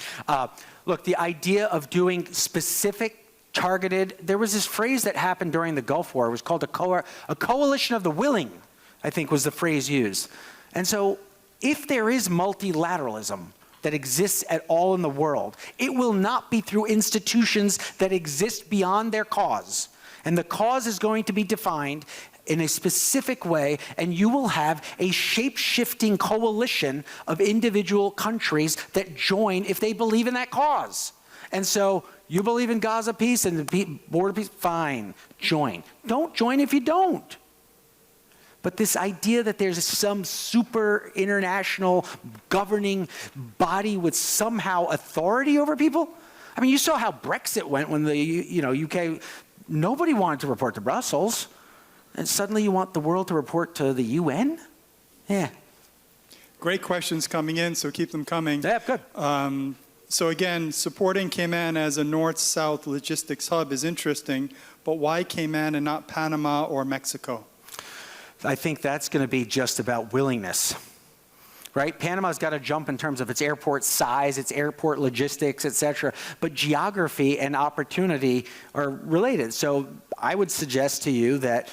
Speaker 1: Look, the idea of doing specific, targeted, there was this phrase that happened during the Gulf War. It was called a coalition of the willing, I think was the phrase used. And so if there is multilateralism that exists at all in the world, it will not be through institutions that exist beyond their cause. And the cause is going to be defined in a specific way, and you will have a shape-shifting coalition of individual countries that join if they believe in that cause. And so you believe in Gaza peace and the border peace, fine, join. Don't join if you don't. But this idea that there's some super international governing body with somehow authority over people, I mean, you saw how Brexit went when the UK, nobody wanted to report to Brussels. And suddenly you want the world to report to the UN? Yeah.
Speaker 2: Great questions coming in, so keep them coming.
Speaker 1: Yeah, good.
Speaker 2: So again, supporting Cayman as a north-south logistics hub is interesting, but why Cayman and not Panama or Mexico?
Speaker 1: I think that's going to be just about willingness. Right? Panama's got to jump in terms of its airport size, its airport logistics, et cetera. But geography and opportunity are related. So I would suggest to you that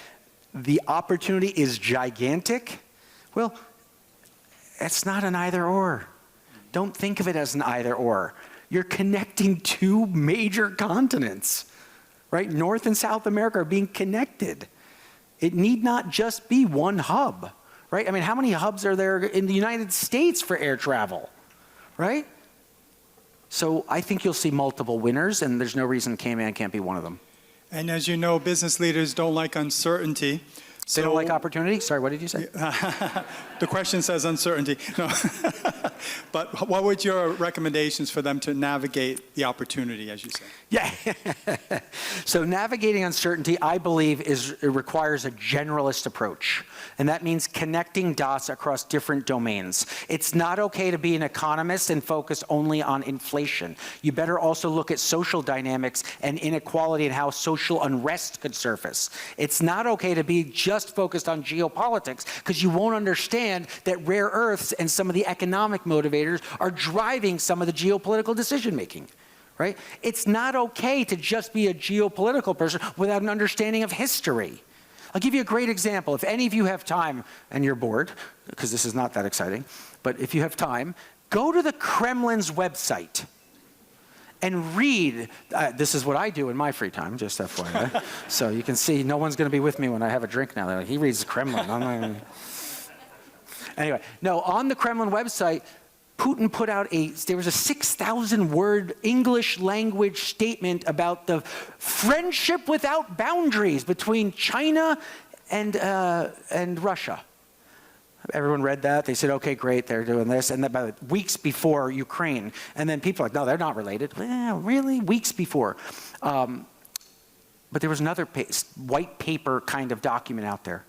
Speaker 1: the opportunity is gigantic. Well, it's not an either or. Don't think of it as an either or. You're connecting two major continents, right? North and South America are being connected. It need not just be one hub, right? I mean, how many hubs are there in the United States for air travel, right? So I think you'll see multiple winners, and there's no reason Cayman can't be one of them.
Speaker 2: And as you know, business leaders don't like uncertainty.
Speaker 1: They don't like opportunity? Sorry, what did you say?
Speaker 2: The question says uncertainty. No. But what would your recommendations for them to navigate the opportunity, as you say?
Speaker 1: Yeah. So navigating uncertainty, I believe, it requires a generalist approach. And that means connecting dots across different domains. It's not okay to be an economist and focus only on inflation. You better also look at social dynamics and inequality and how social unrest could surface. It's not okay to be just focused on geopolitics, because you won't understand that rare earths and some of the economic motivators are driving some of the geopolitical decision making. Right? It's not okay to just be a geopolitical person without an understanding of history. I'll give you a great example. If any of you have time and you're bored, because this is not that exciting, but if you have time, go to the Kremlin's website and read. This is what I do in my free time, just FYI. So you can see no one's going to be with me when I have a drink now. They're like, he reads the Kremlin. I'm not gonna... Anyway, no, on the Kremlin website, Putin put out there was a 6,000-word English language statement about the friendship without boundaries between China and Russia. Everyone read that. They said, okay, great, they're doing this. And about weeks before Ukraine. And then people are like, no, they're not related. Well, really? Weeks before. But there was another white paper kind of document out there.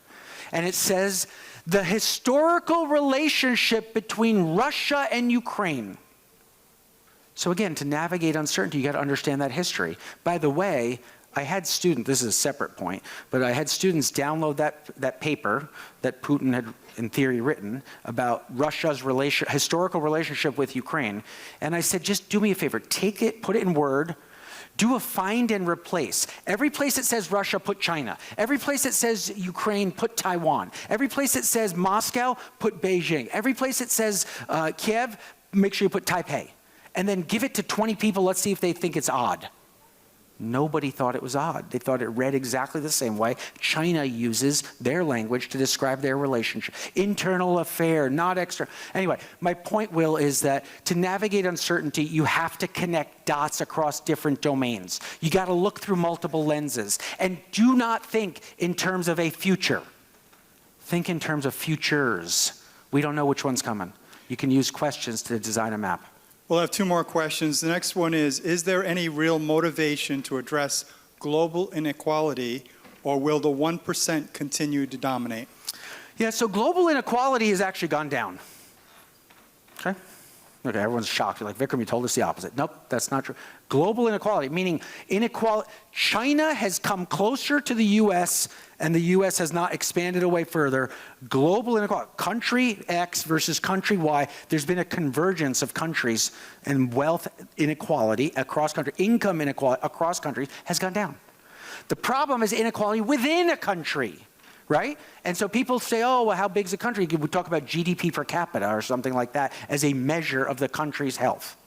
Speaker 1: And it says, the historical relationship between Russia and Ukraine. So again, to navigate uncertainty, you got to understand that history. By the way, I had students, this is a separate point, but I had students download that paper that Putin had, in theory, written about Russia's historical relationship with Ukraine. And I said, just do me a favor, take it, put it in Word, do a find and replace. Every place that says Russia, put China. Every place that says Ukraine, put Taiwan. Every place that says Moscow, put Beijing. Every place that says Kiev, make sure you put Taipei. And then give it to 20 people, let's see if they think it's odd. Nobody thought it was odd. They thought it read exactly the same way. China uses their language to describe their relationship. Internal affair, not extra. Anyway, my point, Will, is that to navigate uncertainty, you have to connect dots across different domains. You got to look through multiple lenses. And do not think in terms of a future. Think in terms of futures. We don't know which one's coming. You can use questions to design a map.
Speaker 2: We'll have two more questions. The next one is there any real motivation to address global inequality, or will the 1% continue to dominate?
Speaker 1: Yeah, so global inequality has actually gone down. Okay? Okay, everyone's shocked. You're like, Vikram, you told us the opposite. Nope, that's not true. Global inequality, meaning inequality. China has come closer to the U.S., and the U.S. has not expanded away further. Global inequality, country X versus country Y, there's been a convergence of countries, and wealth inequality across countries, income inequality across countries has gone down. The problem is inequality within a country. Right? And so people say, oh, well, how big is the country? We talk about GDP per capita or something like that as a measure of the country's health.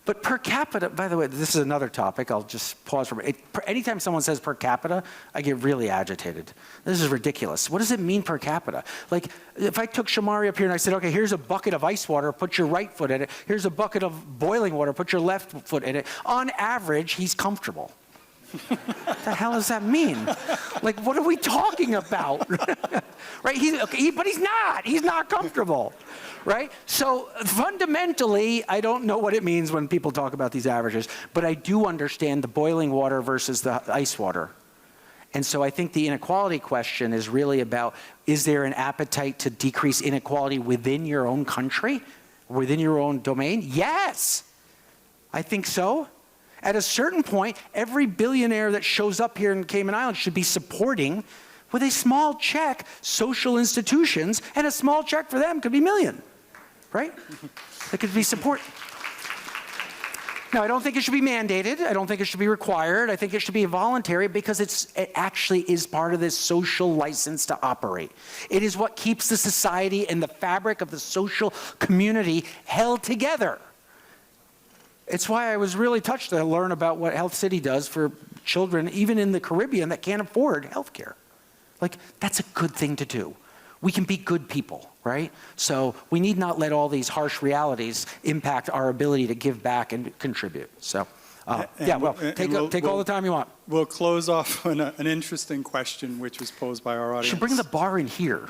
Speaker 1: But per capita, by the way, this is another topic. I'll just pause for a minute. Anytime someone says per capita, I get really agitated. This is ridiculous. What does it mean per capita? Like, if I took Shamari up here and I said, okay, here's a bucket of ice water, put your right foot in it. Here's a bucket of boiling water, put your left foot in it. On average, he's comfortable. What the hell does that mean? Like, what are we talking about? Right? But he's not. He's not comfortable. Right? So fundamentally, I don't know what it means when people talk about these averages, but I do understand the boiling water versus the ice water. And so I think the inequality question is really about, is there an appetite to decrease inequality within your own country, within your own domain? Yes, I think so. At a certain point, every billionaire that shows up here in Cayman Islands should be supporting, with a small check, social institutions, and a small check for them could be $1 million, right? That could be support. Now, I don't think it should be mandated. I don't think it should be required. I think it should be voluntary because it actually is part of this social license to operate. It is what keeps the society and the fabric of the social community held together. It's why I was really touched to learn about what Health City does for children, even in the Caribbean, that can't afford health care. Like, that's a good thing to do. We can be good people, right? So we need not let all these harsh realities impact our ability to give back and contribute. So Yeah, well, take all the time you want.
Speaker 2: We'll close off on an interesting question which was posed by our audience.
Speaker 1: Should bring the bar in here.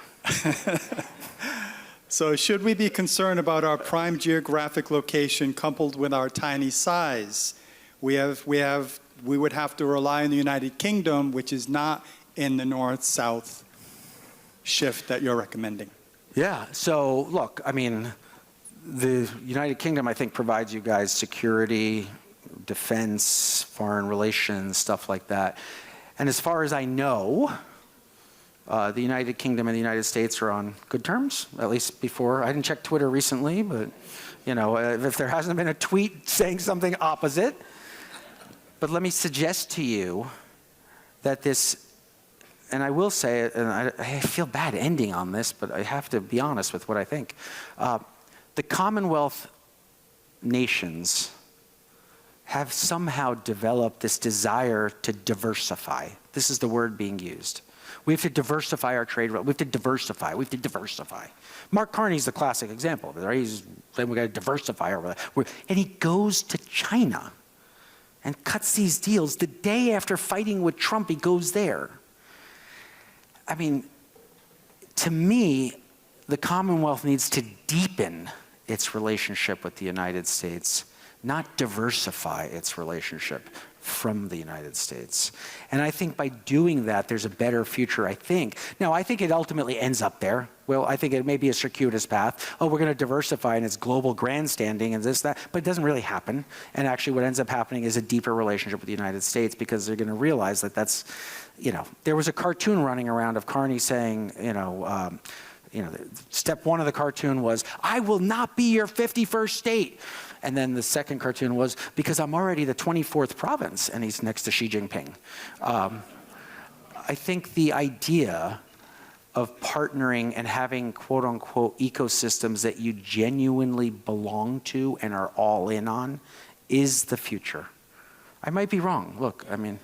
Speaker 2: So should we be concerned about our prime geographic location coupled with our tiny size? We would have to rely on the United Kingdom, which is not in the north-south shift that you're recommending.
Speaker 1: Yeah, so look, I mean, the United Kingdom, I think, provides you guys security, defense, foreign relations, stuff like that. And as far as I know, the United Kingdom and the United States are on good terms, at least before. I didn't check Twitter recently, but you know, if there hasn't been a tweet saying something opposite. But let me suggest to you that this, and I will say it, and I feel bad ending on this, but I have to be honest with what I think. The Commonwealth nations have somehow developed this desire to diversify. This is the word being used. We have to diversify our trade. We have to diversify. We have to diversify. Mark Carney's the classic example of it, right? He's saying we got to diversify over that. And he goes to China and cuts these deals. The day after fighting with Trump, he goes there. I mean, to me, the Commonwealth needs to deepen its relationship with the United States, not diversify its relationship from the United States. And I think by doing that, there's a better future, I think. Now, I think it ultimately ends up there. Well, I think it may be a circuitous path. Oh, we're going to diversify and it's global grandstanding and this, that. But it doesn't really happen. And actually what ends up happening is a deeper relationship with the United States because they're going to realize that that's, you know, there was a cartoon running around of Carney saying, step one of the cartoon was, I will not be your 51st state. And then the second cartoon was, because I'm already the 24th province, and he's next to Xi Jinping. I think the idea of partnering and having quote unquote ecosystems that you genuinely belong to and are all in on is the future. I might be wrong. Look, I mean,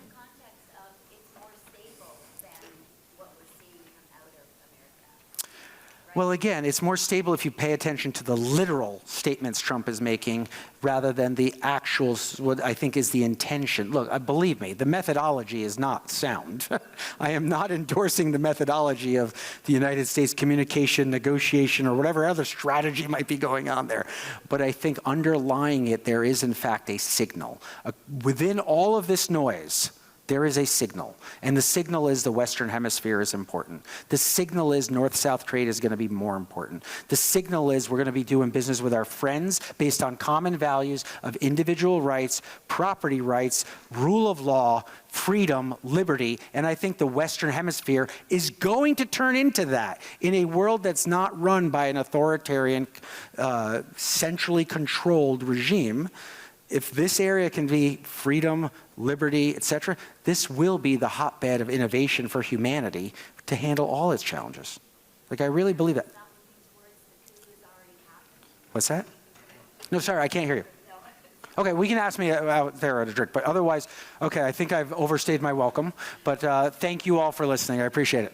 Speaker 1: well, again, it's more stable if you pay attention to the literal statements Trump is making rather than the actual, what I think is the intention. Look, believe me, the methodology is not sound. I am not endorsing the methodology of the United States communication, negotiation, or whatever other strategy might be going on there. But I think underlying it, there is in fact a signal. Within all of this noise, there is a signal, and the signal is the Western Hemisphere is important. The signal is North-South trade is going to be more important. The signal is we're going to be doing business with our friends based on common values of individual rights, property rights, rule of law, freedom, liberty, and I think the Western Hemisphere is going to turn into that in a world that's not run by an authoritarian, centrally controlled regime. If this area can be freedom, liberty, etc., this will be the hotbed of innovation for humanity to handle all its challenges. Like, I really believe that. What's that? No, sorry, I can't hear you. Okay, we can ask me out there at a drink, but otherwise, okay, I think I've overstayed my welcome. But thank you all for listening. I appreciate it.